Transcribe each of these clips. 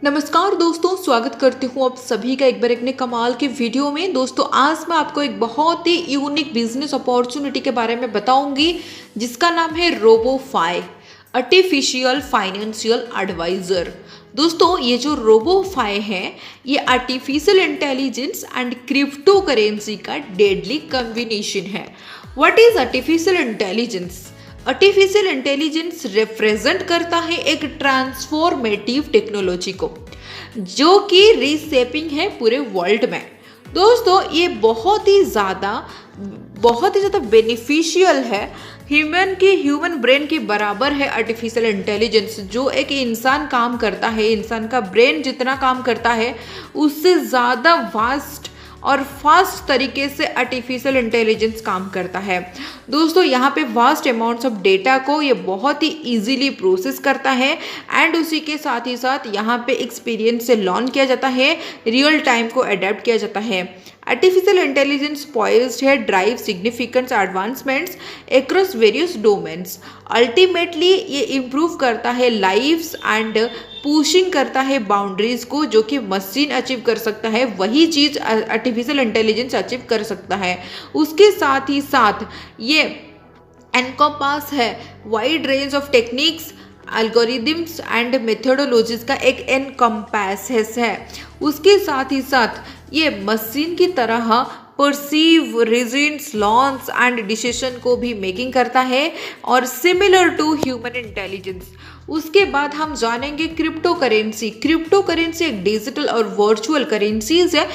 नमस्कार दोस्तों, स्वागत करती हूँ आप सभी का एक बार एक नए कमाल के वीडियो में। दोस्तों आज मैं आपको एक बहुत ही यूनिक बिजनेस अपॉर्चुनिटी के बारे में बताऊंगी जिसका नाम है रोबोफाई, आर्टिफिशियल फाइनेंशियल एडवाइजर। दोस्तों ये जो रोबोफाई है ये artificial intelligence and crypto currency का डेडली कॉम्बिनेशन है। What is artificial intelligence? Artificial intelligence represent करता है एक ट्रांसफॉर्मेटिव टेक्नोलॉजी को जो कि रीसेपिंग है पूरे वर्ल्ड में। दोस्तों ये बहुत ही ज़्यादा बेनिफिशियल है। ह्यूमन ब्रेन के बराबर है आर्टिफिशियल इंटेलिजेंस। जो एक इंसान काम करता है, इंसान का ब्रेन जितना काम करता है उससे ज़्यादा वास्ट और फास्ट तरीके से आर्टिफिशियल इंटेलिजेंस काम करता है। दोस्तों यहाँ पे वास्ट अमाउंट्स ऑफ डेटा को ये बहुत ही इजीली प्रोसेस करता है एंड उसी के साथ ही साथ यहाँ पे एक्सपीरियंस से लर्न किया जाता है, रियल टाइम को अडेप्ट किया जाता है। आर्टिफिशियल इंटेलिजेंस पॉइज्ड है drive significant advancements across various domains. Ultimately ये इम्प्रूव करता है लाइव्स एंड पुशिंग करता है बाउंड्रीज को, जो कि मशीन अचीव कर सकता है वही चीज़ आर्टिफिशियल इंटेलिजेंस अचीव कर सकता है। उसके साथ ही साथ ये एनकॉम्पास है wide range of techniques, algorithms and methodologies का एक एनकम्पासेस है। उसके साथ ही साथ ये मशीन की तरह perceive reasons, learns and decision को भी मेकिंग करता है और सिमिलर टू ह्यूमन इंटेलिजेंस। उसके बाद हम जानेंगे क्रिप्टो करेंसी। क्रिप्टो करेंसी एक डिजिटल और वर्चुअल करेंसीज है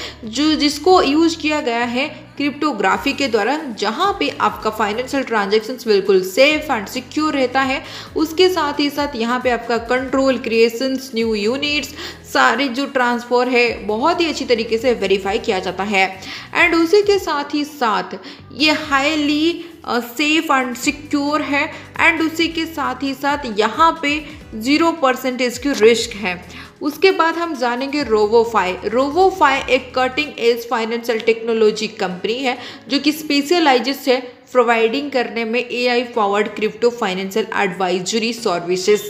जिसको यूज किया गया है क्रिप्टोग्राफी के द्वारा, जहाँ पे आपका फाइनेंशियल ट्रांजैक्शंस बिल्कुल सेफ एंड सिक्योर रहता है। उसके साथ ही साथ यहाँ पे आपका कंट्रोल, क्रिएशंस, न्यू यूनिट्स, सारे जो ट्रांसफर है बहुत ही अच्छी तरीके से वेरीफाई किया जाता है। एंड उसी के साथ ही साथ ये हाईली सेफ एंड सिक्योर है एंड उसी के साथ ही साथ यहाँ पे 0% की रिस्क है। उसके बाद हम जानेंगे रोबोफाई। रोबोफाई एक cutting edge financial technology company है जो कि स्पेशलाइजेस है प्रोवाइडिंग करने में AI powered crypto financial advisory services.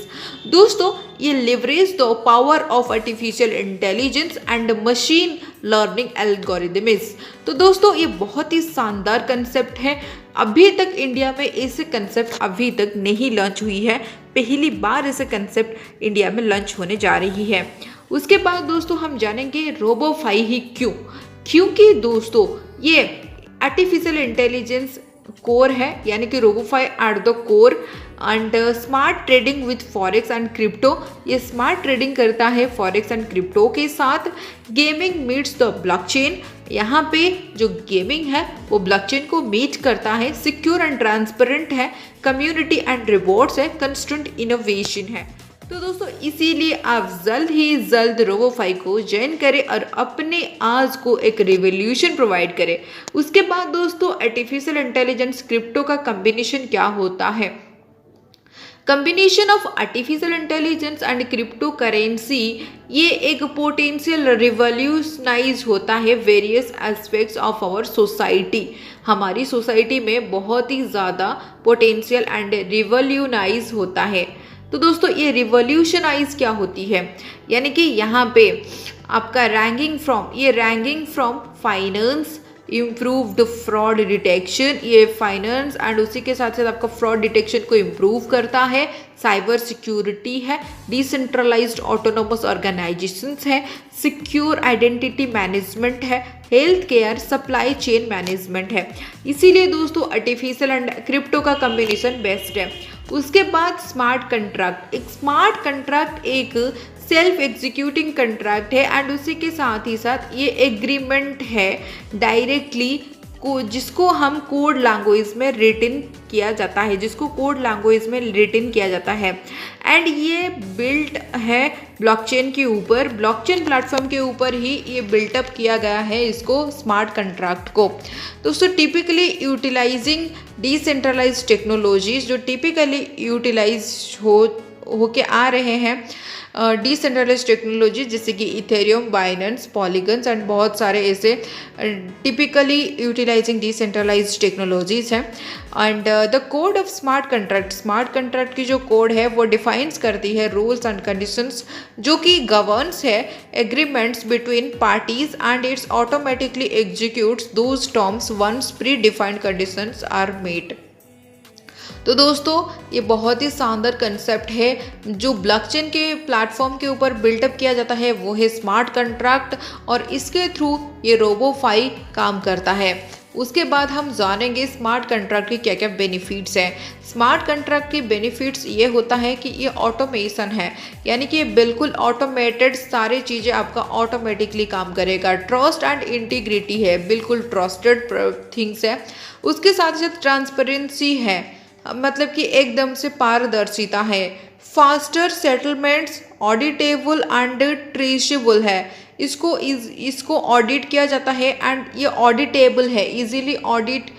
दोस्तों ये leverage the power of artificial intelligence and machine learning algorithms. तो दोस्तों ये बहुत ही शानदार कंसेप्ट है। अभी तक इंडिया में ऐसे कंसेप्ट अभी तक नहीं लॉन्च हुई है, पहली बार ऐसे कंसेप्ट इंडिया में लॉन्च होने जा रही है। उसके बाद दोस्तों हम जानेंगे रोबोफाई ही क्यों। क्योंकि दोस्तों ये आर्टिफिशियल इंटेलिजेंस कोर है, यानी कि Robofi at the core and smart trading with forex and crypto. ये स्मार्ट ट्रेडिंग करता है फॉरेक्स एंड क्रिप्टो के साथ। Gaming meets the blockchain. यहाँ पे जो गेमिंग है वो ब्लॉकचेन को मीट करता है। सिक्योर एंड ट्रांसपेरेंट है। कम्युनिटी एंड रिवॉर्ड्स है। कंस्टेंट इनोवेशन है। तो दोस्तों इसीलिए आप जल्द ही जल्द रोबोफाई को ज्वाइन करें और अपने आज को एक रिवोल्यूशन प्रोवाइड करें। उसके बाद दोस्तों आर्टिफिशियल इंटेलिजेंस क्रिप्टो का कॉम्बिनेशन क्या होता है? Combination of artificial intelligence and crypto currency ये एक पोटेंशियल रिवोल्यूशनाइज होता है various aspects of our society. हमारी सोसाइटी में बहुत ही ज़्यादा पोटेंशियल एंड रिवोल्यूशनाइज होता है। तो दोस्तों ये रिवोल्यूशनाइज क्या होती है, यानी कि यहाँ पे आपका ranking from finance, improved fraud detection, ये फाइनेंस एंड उसी के साथ साथ आपका फ्रॉड डिटेक्शन को इम्प्रूव करता है। साइबर सिक्योरिटी है। डिसेंट्रलाइज्ड ऑटोनोमस ऑर्गेनाइजेशंस है। सिक्योर आइडेंटिटी मैनेजमेंट है। Health care, supply chain management है। इसीलिए दोस्तों आर्टिफिशियल एंड क्रिप्टो का कॉम्बिनेशन बेस्ट है। उसके बाद स्मार्ट कंट्रैक्ट। एक स्मार्ट कंट्रैक्ट एक सेल्फ एग्जीक्यूटिंग कंट्रैक्ट है एंड उसी के साथ ही साथ ये एग्रीमेंट है डायरेक्टली जिसको हम कोड लैंग्वेज में रिटन किया जाता है एंड ये बिल्ट है ब्लॉकचेन के ऊपर, ब्लॉकचेन प्लेटफॉर्म के ऊपर ही ये बिल्टअप किया गया है इसको स्मार्ट कंट्रैक्ट को। दोस्तों टिपिकली यूटिलाइजिंग डिसेंट्रलाइज्ड टेक्नोलॉजीज जो टिपिकली यूटिलाइज होके आ रहे हैं डिसेंट्रलाइज टेक्नोलॉजी, जैसे कि इथेरियम, बाइनेंस, पॉलीगन्स एंड बहुत सारे ऐसे टिपिकली यूटिलाइजिंग डिसेंट्रलाइज टेक्नोलॉजीज हैं। And the code of smart contract की जो कोड है वो डिफाइंस करती है रूल्स एंड कंडीशंस जो कि गवर्न्स है agreements between parties and its automatically executes those terms once predefined conditions are met. तो दोस्तों ये बहुत ही शानदार कंसेप्ट है जो ब्लॉकचेन के प्लेटफॉर्म के ऊपर बिल्टअप किया जाता है, वो है स्मार्ट कॉन्ट्रैक्ट, और इसके थ्रू ये रोबोफाई काम करता है। उसके बाद हम जानेंगे स्मार्ट कॉन्ट्रैक्ट के क्या क्या बेनिफिट्स हैं। स्मार्ट कॉन्ट्रैक्ट की बेनिफिट्स ये होता है कि ये ऑटोमेशन है, यानी कि ये बिल्कुल ऑटोमेटेड, सारी चीज़ें आपका ऑटोमेटिकली काम करेगा। ट्रस्ट एंड इंटीग्रिटी है, बिल्कुल ट्रस्टेड थिंग्स है। उसके साथ साथ ट्रांसपेरेंसी है, मतलब कि एकदम से पारदर्शिता है। Faster settlements, auditable and traceable है, इसको ऑडिट किया जाता है एंड ये ऑडिटेबल है, इजीली ऑडिट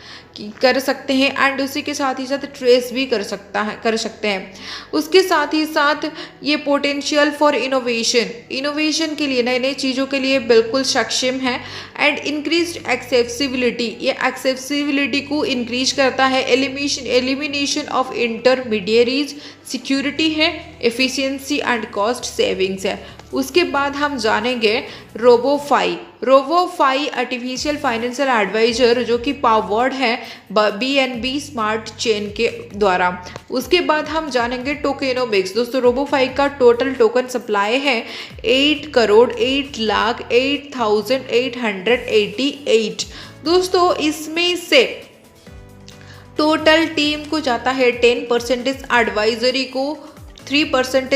कर सकते हैं एंड उसी के साथ ही साथ ट्रेस भी कर सकते हैं। उसके साथ ही साथ ये पोटेंशियल फॉर इनोवेशन के लिए, नई नई चीज़ों के लिए बिल्कुल सक्षम है। एंड इंक्रीज एक्सेसिबिलिटी, ये एक्सेसिबिलिटी को इंक्रीज करता है। एलिमिनेशन ऑफ इंटरमीडियरीज, सिक्योरिटी है, एफिशिएंसी एंड कॉस्ट सेविंग्स है। उसके बाद हम जानेंगे रोबोफाई आर्टिफिशियल फाइनेंशियल एडवाइजर जो कि पावर्ड है BNB स्मार्ट चेन के द्वारा। उसके बाद हम जानेंगे टोकेनोमिक्स। दोस्तों रोबोफाई का टोटल टोकन सप्लाई है 8,08,888। दोस्तों इसमें से टोटल टीम को जाता है 10% एडवाइजरी को, 3%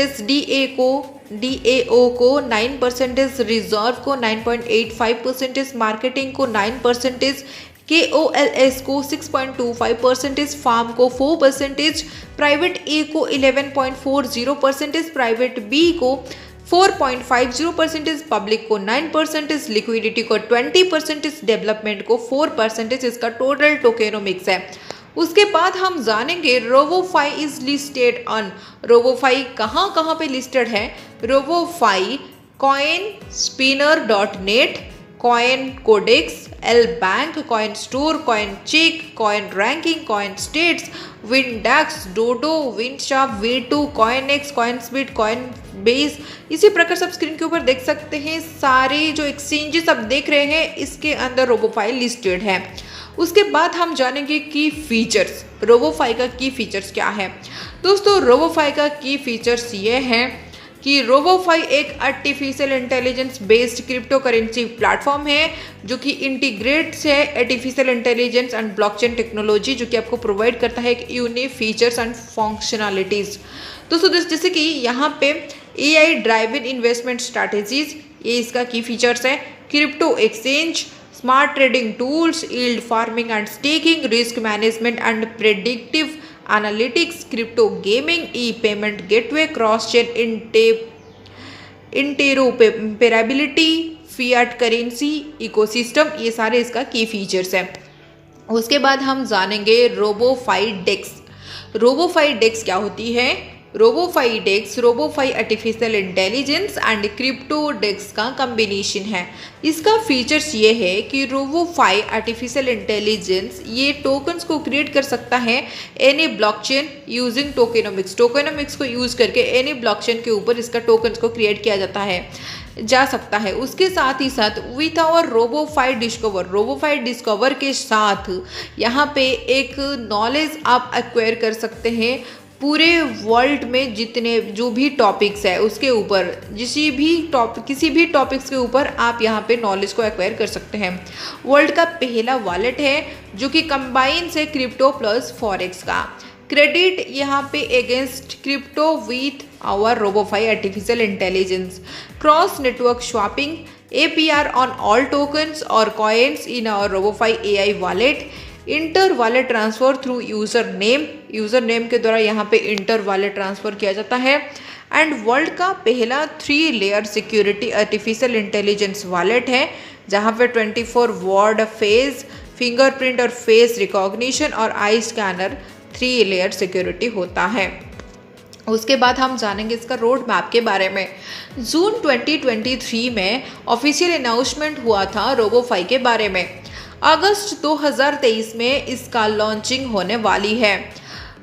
DAO को, 9% रिजर्व को, 9.85% मार्केटिंग को, 9% KOLS को, 6.25% फार्म को, 4% प्राइवेट A को, 11.40% प्राइवेट B को, 4.50% पब्लिक को, 9% लिक्विडिटी को, 20% डेवलपमेंट को, 4% इसका टोटल टोकेनोमिक्स है। उसके बाद हम जानेंगे Robofi is listed on. Robofi कहाँ कहाँ पे लिस्टेड है? Robofi coinspinner.net, CoinCodex, LBank, coin store, coin check, coin ranking, CoinStats, Windex, Dodo, WindSharp, V2, CoinEx, Coinsbit, Coinbase. इसी प्रकार सब स्क्रीन के ऊपर देख सकते हैं सारे जो एक्सचेंजेस आप देख रहे हैं इसके अंदर रोबोफाई लिस्टेड है। उसके बाद हम जानेंगे की फीचर्स। रोबोफाई का की फीचर्स क्या है? दोस्तों रोबोफाई का की फीचर्स ये हैं कि रोबोफाई एक artificial intelligence based crypto currency platform है जो कि इंटीग्रेट्स है artificial intelligence and blockchain technology, जो कि आपको प्रोवाइड करता है एक यूनिक फीचर्स एंड फंक्शनलिटीज। दोस्तों जैसे कि यहाँ पे AI ड्राइवन इन्वेस्टमेंट स्ट्रैटेजीज, ये इसका की फीचर्स है। Crypto exchange, smart trading tools, yield farming and staking, risk management and predictive analytics, crypto gaming, e payment gateway, cross chain interoperability, fiat currency ecosystem, ये सारे इसका की फीचर्स हैं। उसके बाद हम जानेंगे रोबोफाई डेक्स। रोबोफाई डेक्स क्या होती है? रोबोफाई डेक्स रोबोफाई आर्टिफिशियल इंटेलिजेंस एंड क्रिप्टो डेक्स का कॉम्बिनेशन है। इसका फीचर्स ये है कि रोबोफाई आर्टिफिशियल इंटेलिजेंस ये टोकन्स को क्रिएट कर सकता है एनी ब्लॉकचेन यूजिंग टोकेनोमिक्स। टोकेनोमिक्स को यूज करके एनी ब्लॉकचेन के ऊपर इसका टोकन्स को क्रिएट किया जा सकता है। उसके साथ ही साथ विथ आवर रोबोफाई डिस्कवर के साथ यहाँ पे एक नॉलेज आप एक्वायर कर सकते हैं पूरे वर्ल्ड में जितने जो भी टॉपिक्स है उसके ऊपर, किसी भी टॉपिक्स के ऊपर आप यहाँ पे नॉलेज को एक्वायर कर सकते हैं। वर्ल्ड का पहला वॉलेट है जो कि कंबाइंस है क्रिप्टो प्लस फॉरेक्स का। क्रेडिट यहाँ पे against crypto with our Robofi artificial intelligence, cross network swapping, APR on all tokens और coins in our Robofi AI wallet, inter wallet transfer through user name के द्वारा यहाँ पे inter wallet transfer किया जाता है। एंड वर्ल्ड का पहला 3 layer security artificial intelligence wallet है जहाँ पे 24 वर्ड फेस, फिंगरप्रिंट और फेस रिकॉग्निशन और आई स्कैनर 3 लेयर सिक्योरिटी होता है। उसके बाद हम जानेंगे इसका रोड मैप के बारे में। जून 2023 में ऑफिशियल अनाउंसमेंट हुआ था रोबोफाई के बारे में। अगस्त 2023 में इसका लॉन्चिंग होने वाली है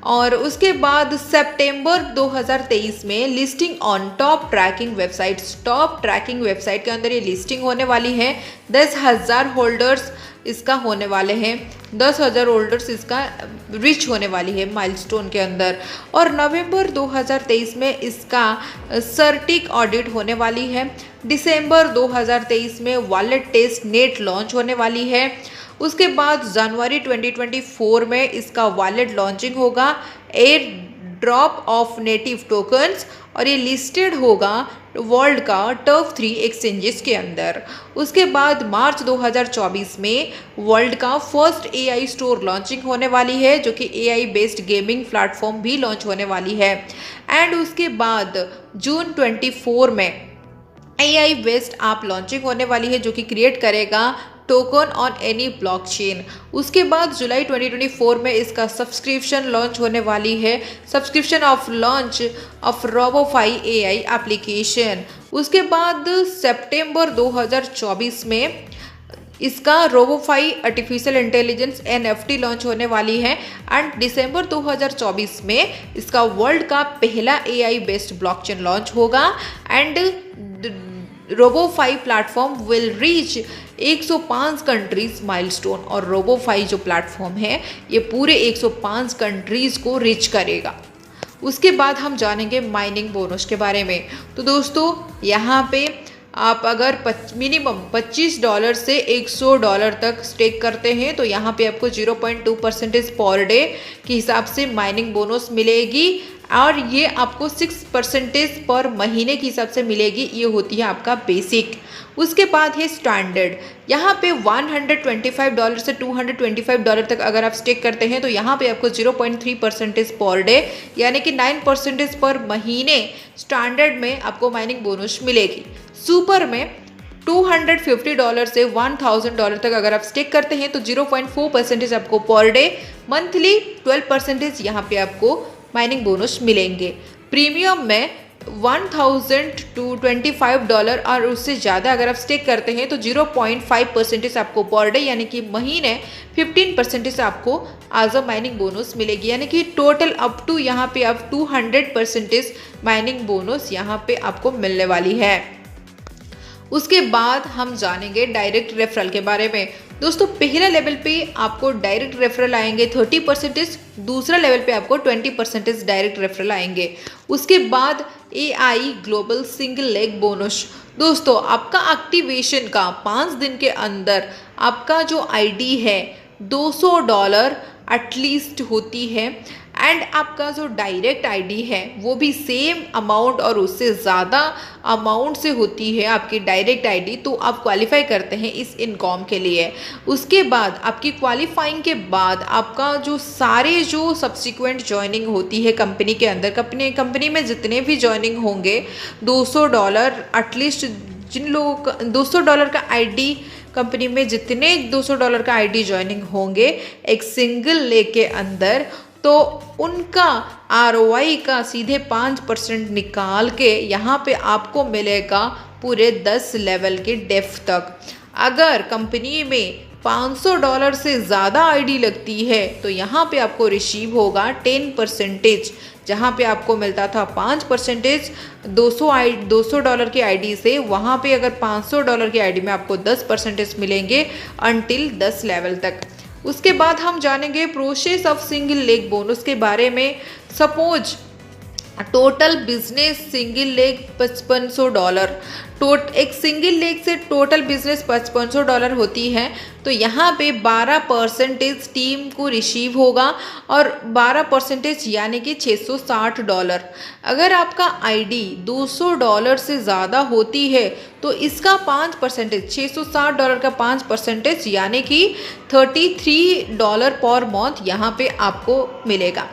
और उसके बाद सितंबर 2023 में listing on top tracking websites. Top tracking website के अंदर ये लिस्टिंग होने वाली है। 10,000 होल्डर्स इसका होने वाले हैं। 10,000 होल्डर्स इसका रिच होने वाली है माइलस्टोन के अंदर। और नवंबर 2023 में इसका सर्टिक ऑडिट होने वाली है। दिसंबर 2023 में वॉलेट टेस्ट नेट लॉन्च होने वाली है। उसके बाद जनवरी 2024 में इसका वॉलेट लॉन्चिंग होगा, air drop of native tokens, और ये लिस्टेड होगा वर्ल्ड का टॉप 3 एक्सचेंजेस के अंदर। उसके बाद मार्च 2024 में वर्ल्ड का फर्स्ट AI स्टोर लॉन्चिंग होने वाली है, जो कि AI बेस्ड गेमिंग प्लेटफॉर्म भी लॉन्च होने वाली है। एंड उसके बाद जून 24 में AI बेस्ड ऐप लॉन्चिंग होने वाली है, जो कि क्रिएट करेगा टोकन ऑन एनी ब्लॉकचेन। उसके बाद जुलाई 2024 में इसका सब्सक्रिप्शन लॉन्च होने वाली है, subscription of launch of Robofi AI application. उसके बाद सितंबर 2024 में इसका Robofi artificial intelligence NFT launch होने वाली है। एंड दिसंबर 2024 में इसका वर्ल्ड का पहला AI बेस्ड ब्लॉकचेन लॉन्च होगा। And Robofi platform will reach 105 countries milestone. और रोबोफाई जो प्लेटफॉर्म है ये पूरे 105 कंट्रीज को रीच करेगा। उसके बाद हम जानेंगे माइनिंग बोनस के बारे में। तो दोस्तों यहाँ पे आप अगर मिनिमम $25 से $100 तक स्टेक करते हैं तो यहाँ पे आपको 0.2% पर डे के हिसाब से माइनिंग बोनस मिलेगी। और ये आपको 6% पर महीने के हिसाब से मिलेगी। ये होती है आपका बेसिक। उसके बाद है स्टैंडर्ड। यहाँ पे $125 से $225 तक अगर आप स्टेक करते हैं तो यहाँ पे आपको 0.3% पर डे यानी कि 9% पर महीने स्टैंडर्ड में आपको माइनिंग बोनस मिलेगी। सुपर में $250 से $1,000 तक अगर आप स्टेक करते हैं तो 0.4% आपको पर डे, मंथली 12% यहाँ पे आपको माइनिंग बोनस मिलेंगे। प्रीमियम में $1,000 to $25 और उससे ज़्यादा अगर आप स्टेक करते हैं तो 0.5% आपको पर डे यानी कि महीने 15% आपको एज अ माइनिंग बोनस मिलेगी। यानी कि टोटल अप टू यहाँ पे आप 200% माइनिंग बोनस यहाँ पे आपको मिलने वाली है। उसके बाद हम जानेंगे डायरेक्ट रेफरल के बारे में। दोस्तों पहला लेवल पे आपको डायरेक्ट रेफरल आएंगे 30%, दूसरा लेवल पे आपको 20% डायरेक्ट रेफरल आएंगे। उसके बाद AI global single leg bonus. दोस्तों आपका एक्टिवेशन का 5 दिन के अंदर आपका जो ID है $200 एटलीस्ट होती है। एंड आपका जो डायरेक्ट ID है वो भी सेम अमाउंट और उससे ज़्यादा अमाउंट से होती है आपकी डायरेक्ट ID, तो आप क्वालिफाई करते हैं इस इनकम के लिए। उसके बाद आपकी क्वालिफाइंग के बाद आपका जो सारे जो सब्सिक्वेंट ज्वाइनिंग होती है कंपनी के अंदर, कंपनी में जितने भी ज्वाइनिंग होंगे $200 एटलीस्ट, जिन लोगों का $200 का ID कंपनी में जितने $200 का ID ज्वाइनिंग होंगे एक सिंगल लेग के अंदर, तो उनका ROI का सीधे 5% निकाल के यहाँ पे आपको मिलेगा पूरे 10 लेवल के डेफ तक। अगर कंपनी में $500 से ज़्यादा ID लगती है तो यहाँ पे आपको रिसीव होगा 10%, जहाँ पे आपको मिलता था 5% $200 के ID से, वहाँ पे अगर $500 के ID में आपको 10% मिलेंगे अनटिल 10 लेवल तक। उसके बाद हम जानेंगे process of single leg bonus के बारे में। Suppose total business single leg $5500, एक सिंगल लेग से टोटल बिजनेस $5500 होती है, तो यहाँ पे 12% टीम को रिसीव होगा और 12% यानी कि $660। अगर आपका ID $200 से ज़्यादा होती है तो इसका 5%, $660 का 5% यानी कि $33 पर मंथ यहाँ पे आपको मिलेगा।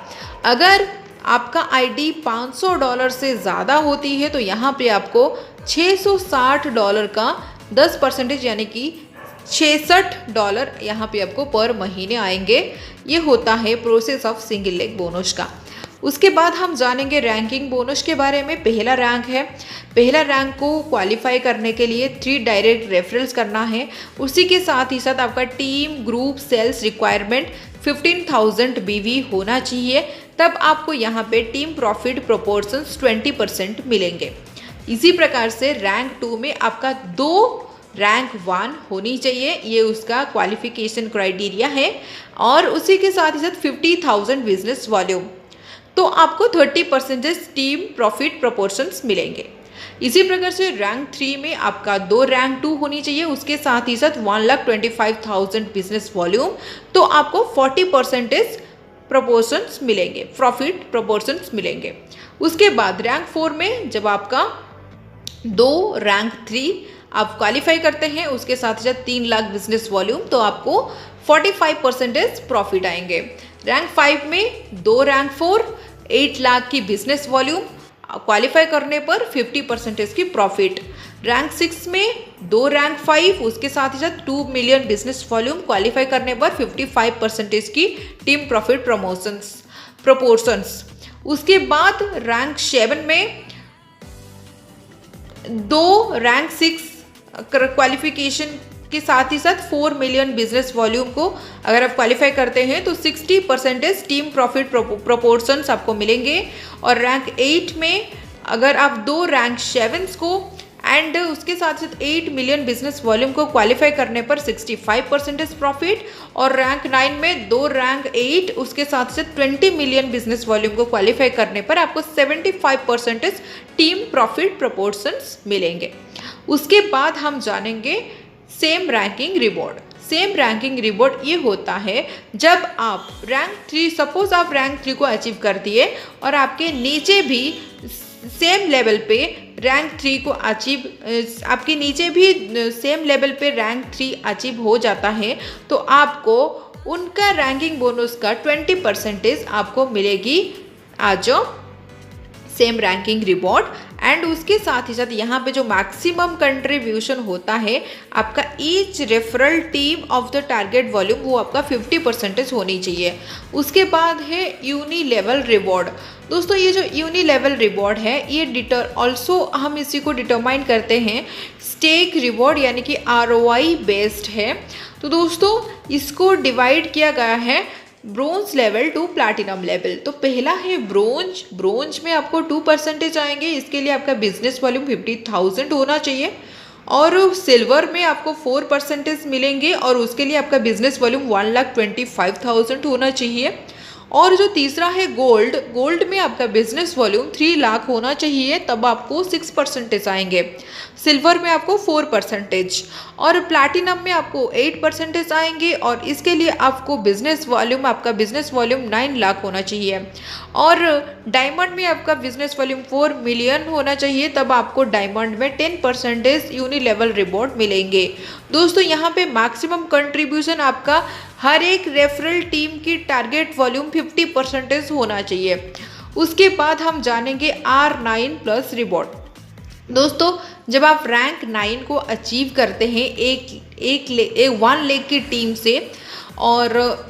अगर आपका ID $500 से ज़्यादा होती है तो यहाँ पे आपको $660 का 10% यानी कि $66 यहाँ पे आपको पर महीने आएंगे। ये होता है process of single leg bonus का। उसके बाद हम जानेंगे रैंकिंग बोनस के बारे में। पहला रैंक है, पहला रैंक को क्वालिफाई करने के लिए 3 डायरेक्ट रेफरल्स करना है। उसी के साथ ही साथ आपका team group sales requirement 15,000 BV होना चाहिए, तब आपको यहाँ पे टीम प्रॉफिट प्रोपोर्शंस 20% मिलेंगे। इसी प्रकार से रैंक 2 में आपका 2 रैंक 1 होनी चाहिए, ये उसका क्वालिफिकेशन क्राइटेरिया है। और उसी के साथ ही साथ 50,000 बिजनेस वॉल्यूम, तो आपको 30% टीम प्रॉफिट प्रोपोर्शंस मिलेंगे। इसी प्रकार से रैंक 3 में आपका 2 रैंक 2 होनी चाहिए, उसके साथ ही साथ 1,25,000 बिजनेस वॉल्यूम, तो आपको 40% प्रोपोर्शंस मिलेंगे, प्रॉफिट प्रोपोर्शंस मिलेंगे। उसके बाद रैंक 4 में जब आपका 2 रैंक 3 आप क्वालिफाई करते हैं, उसके साथ ही साथ 3 लाख बिजनेस वॉल्यूम, तो आपको 45% प्रॉफिट आएंगे। रैंक 5 में 2 रैंक 4 8 लाख की बिजनेस वॉल्यूम, क्वालिफाई करने पर 50% की प्रॉफिट। रैंक 6 में 2 रैंक 5 उसके साथ ही साथ 2 मिलियन बिजनेस वॉल्यूम, क्वालिफाई करने पर 55% की टीम प्रॉफिट प्रोपोर्शंस। उसके बाद रैंक 7 में 2 रैंक 6 क्वालिफिकेशन के साथ ही साथ 4 मिलियन बिजनेस वॉल्यूम को अगर आप क्वालिफाई करते हैं तो 60% टीम प्रॉफिट प्रोपोर्शंस आपको मिलेंगे। और रैंक 8 में अगर आप 2 रैंक 7 को एंड उसके साथ साथ 8 मिलियन बिजनेस वॉल्यूम को क्वालिफाई करने पर 65% प्रॉफिट। और रैंक 9 में 2 रैंक 8 उसके साथ साथ 20 मिलियन बिजनेस वॉल्यूम को क्वालिफाई करने पर आपको 75% टीम प्रॉफिट प्रोपोर्शंस मिलेंगे। उसके बाद हम जानेंगे same ranking reward. Same ranking reward ये होता है जब आप रैंक 3, सपोज आप रैंक 3 को अचीव कर दिए और आपके नीचे भी सेम लेवल पे रैंक 3 को अचीव, आपके नीचे भी सेम लेवल पे रैंक 3 अचीव हो जाता है, तो आपको उनका रैंकिंग बोनस का 20% आपको मिलेगी आज सेम रैंकिंग रिवॉर्ड। एंड उसके साथ ही साथ यहाँ पे जो मैक्सिमम कंट्रीब्यूशन होता है आपका each referral team of the target volume, वो आपका 50% होनी चाहिए। उसके बाद है यूनी लेवल रिवॉर्ड। दोस्तों ये जो यूनी लेवल रिवॉर्ड है ये ऑल्सो हम इसी को डिटरमाइन करते हैं स्टेक रिवॉर्ड, यानी कि ROI बेस्ड है। तो दोस्तों इसको डिवाइड किया गया है bronze level to platinum level. तो पहला है ब्रोंज में आपको 2% आएंगे, इसके लिए आपका बिजनेस वॉल्यूम 50,000 होना चाहिए। और सिल्वर में आपको 4% मिलेंगे और उसके लिए आपका बिजनेस वॉल्यूम 1,25,000 होना चाहिए। और जो तीसरा है गोल्ड में आपका बिजनेस वॉल्यूम 3 लाख होना चाहिए, तब आपको 6% आएंगे। सिल्वर में आपको 4% और प्लैटिनम में आपको 8% आएंगे और इसके लिए आपको आपका बिजनेस वॉल्यूम 9 लाख होना चाहिए। और डायमंड में आपका बिजनेस वॉल्यूम 4 मिलियन होना चाहिए, तब आपको डायमंड में 10% यूनी लेवल रिवॉर्ड मिलेंगे। दोस्तों यहाँ पे मैक्सिमम कंट्रीब्यूशन आपका हर एक रेफरल टीम की टारगेट वॉल्यूम 50% होना चाहिए। उसके बाद हम जानेंगे R9 प्लस रिवॉर्ड। दोस्तों जब आप रैंक 9 को अचीव करते हैं एक 1 लेग की टीम से, और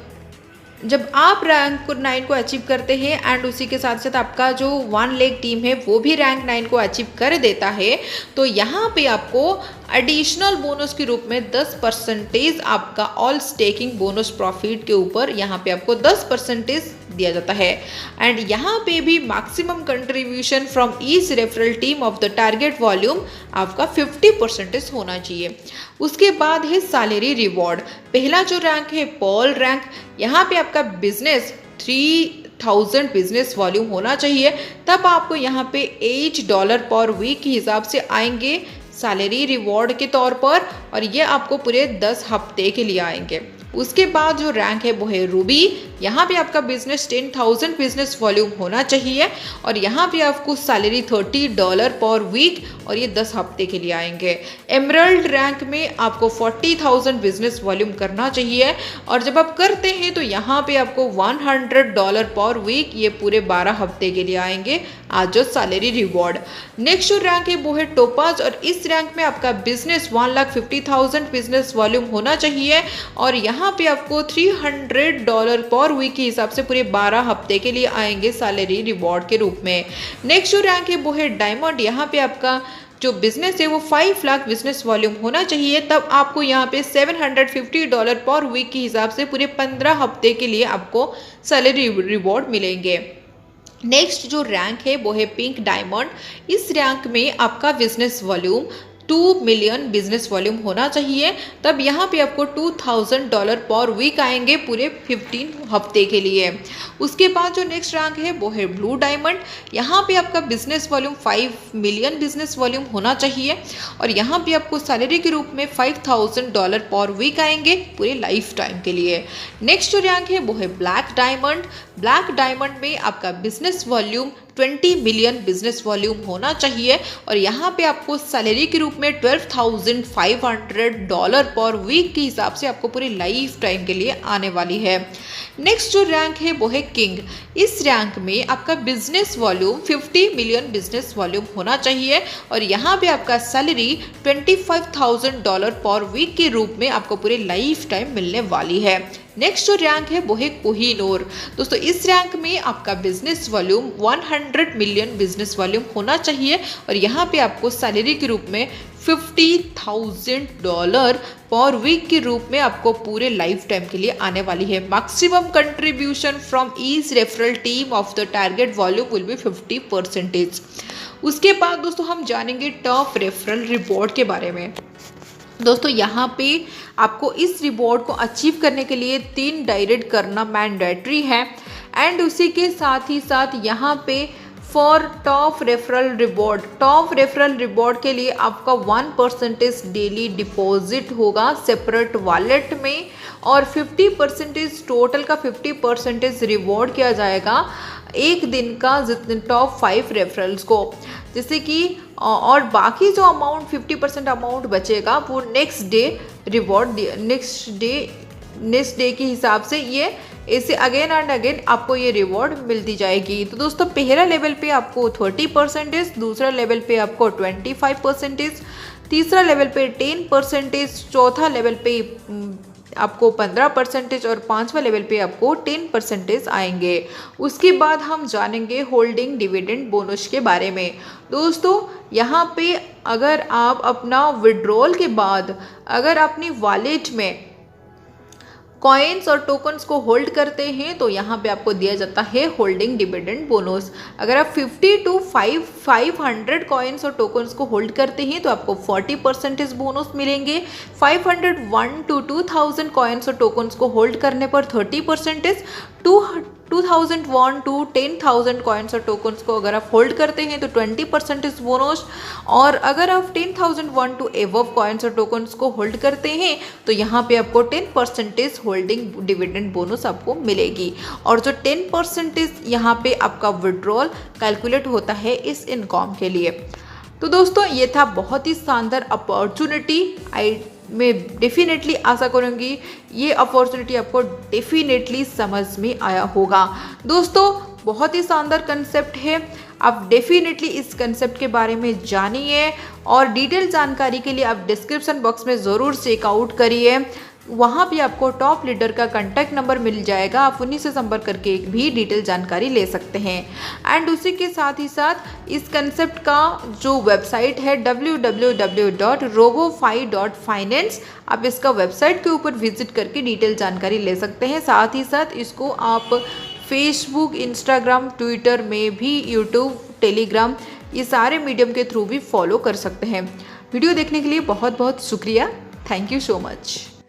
जब आप रैंक 9 को अचीव करते हैं एंड उसी के साथ साथ आपका जो 1 लेग टीम है वो भी रैंक 9 को अचीव कर देता है, तो यहाँ पे आपको एडिशनल बोनस के रूप में 10% आपका ऑल स्टेकिंग बोनस प्रॉफिट के ऊपर यहाँ पे आपको 10% दिया जाता है। एंड यहाँ पे भी maximum contribution from each referral team of the target volume आपका 50% होना चाहिए। उसके बाद है सैलरी रिवॉर्ड। पहला जो रैंक है पर्ल रैंक, यहाँ पे आपका बिजनेस 3,000 बिजनेस वॉल्यूम होना चाहिए, तब आपको यहाँ पे $8 पर वीक के हिसाब से आएंगे सैलरी रिवॉर्ड के तौर पर, और ये आपको पूरे 10 हफ्ते के लिए आएंगे। उसके बाद जो रैंक है वो है रूबी। यहाँ पे आपका बिजनेस 10,000 बिजनेस वॉल्यूम होना चाहिए और यहाँ पे आपको सैलरी $30 पर वीक और ये 10 हफ्ते के लिए आएंगे। एमरल्ड रैंक में आपको 40,000 बिजनेस वॉल्यूम करना चाहिए और जब आप करते हैं तो यहाँ पे आपको $100 पर वीक ये पूरे 12 हफ्ते के लिए आएंगे आज जो सैलरी रिवॉर्ड। नेक्स्ट जो रैंक है वो है टोपाज और इस रैंक में आपका बिजनेस 1,50,000 बिजनेस वॉल्यूम होना चाहिए और यहाँ पे आपको $300 पर पर वीक के हिसाब से पूरे 12 हफ्ते के लिए आएंगे सैलरी रिवॉर्ड के रूप में। नेक्स्ट जो रैंक है वो है डायमंड। यहाँ पे आपका जो बिजनेस है वो 5 लाख बिजनेस वॉल्यूम होना चाहिए, तब आपको यहाँ पे $750 पर वीक के हिसाब से पूरे 15 हफ्ते के लिए आपको सैलरी रिवॉर्ड मिलेंगे। नेक्स्ट जो रैंक है वो है पिंक डायमंड। इस रैंक में आपका business volume 2 million business volume होना चाहिए, तब यहाँ पे आपको $2000 पर वीक आएंगे पूरे 15 हफ्ते के लिए। उसके बाद जो नेक्स्ट रैंक है वो है ब्लू डायमंड। यहाँ पे आपका business volume 5 million business volume होना चाहिए और यहाँ पे आपको सैलरी के रूप में $5000 पर वीक आएंगे पूरे लाइफ टाइम के लिए। नेक्स्ट जो रैंक है वो है ब्लैक डायमंड। ब्लैक डायमंड में आपका business volume 20 million business volume होना चाहिए और यहाँ पे आपको सैलरी के रूप में $12,500 पर वीक के हिसाब से आपको पूरी लाइफ टाइम के लिए आने वाली है। नेक्स्ट जो रैंक है वो है किंग। इस रैंक में आपका business volume 50 million business volume होना चाहिए और यहाँ पे आपका सैलरी $25,000 पर वीक के रूप में आपको पूरे लाइफ टाइम मिलने वाली है। नेक्स्ट जो रैंक है वो है कोहिनूर। दोस्तों इस रैंक में आपका business volume 100 million business volume होना चाहिए और यहाँ पे आपको सैलरी के रूप में $50,000 पर वीक के रूप में आपको पूरे लाइफ टाइम के लिए आने वाली है। Maximum contribution from each referral team of the target volume will be 50%। उसके बाद दोस्तों हम जानेंगे टॉप रेफरल रिवॉर्ड के बारे में। दोस्तों यहाँ पे आपको इस रिवॉर्ड को अचीव करने के लिए 3 डायरेक्ट करना मैंडेटरी है एंड उसी के साथ ही साथ यहाँ पे फॉर टॉप रेफरल रिवॉर्ड के लिए आपका 1% डेली डिपॉजिट होगा सेपरेट वॉलेट में और 50% टोटल का 50% रिवॉर्ड किया जाएगा एक दिन का जितने टॉप 5 रेफरल्स को, जैसे कि और बाकी जो अमाउंट 50% अमाउंट बचेगा वो next day reward next day के हिसाब से ये ऐसे अगेन एंड अगेन आपको ये रिवॉर्ड मिलती जाएगी। तो दोस्तों पहला लेवल पे आपको 30%, दूसरा लेवल पे आपको 25%, तीसरा लेवल पे 10%, चौथा लेवल पे आपको 15% और 5वां लेवल पे आपको 10% आएंगे। उसके बाद हम जानेंगे होल्डिंग डिविडेंड बोनस के बारे में। दोस्तों यहाँ पे अगर आप अपना विड्रॉल के बाद अगर अपनी वॉलेट में कॉइन्स और टोकन्स को होल्ड करते हैं तो यहाँ पे आपको दिया जाता है होल्डिंग डिविडेंड बोनस। अगर आप 50 to 500 कॉइन्स और टोकन्स को होल्ड करते हैं तो आपको 40% बोनस मिलेंगे। 501 to 2000 कॉइन्स और टोकन्स को होल्ड करने पर 30%, 2001 to 10,000 कॉइन्स और टोकन्स को अगर आप होल्ड करते हैं तो 20% बोनस और अगर आप 10,001 to above कॉइन्स और टोकन्स को होल्ड करते हैं तो यहाँ पे आपको 10% होल्डिंग डिविडेंड बोनस आपको मिलेगी और जो 10% यहाँ पे आपका विड्रॉल कैलकुलेट होता है इस इनकम के लिए। तो दोस्तों ये था बहुत ही शानदार अपॉर्चुनिटी। मैं डेफिनेटली आशा करूँगी ये अपॉर्चुनिटी आपको डेफिनेटली समझ में आया होगा। दोस्तों बहुत ही शानदार कंसेप्ट है, आप डेफिनेटली इस कंसेप्ट के बारे में जानिए और डिटेल जानकारी के लिए आप डिस्क्रिप्शन बॉक्स में ज़रूर चेकआउट करिए। वहाँ भी आपको टॉप लीडर का कॉन्टैक्ट नंबर मिल जाएगा, आप उन्हीं से संपर्क करके भी डिटेल जानकारी ले सकते हैं। एंड उसी के साथ ही साथ इस कंसेप्ट का जो वेबसाइट है www.robofy.finance, आप इसका वेबसाइट के ऊपर विजिट करके डिटेल जानकारी ले सकते हैं। साथ ही साथ इसको आप फेसबुक, इंस्टाग्राम, ट्विटर में भी, यूट्यूब, टेलीग्राम, ये सारे मीडियम के थ्रू भी फॉलो कर सकते हैं। वीडियो देखने के लिए बहुत बहुत शुक्रिया। Thank you so much.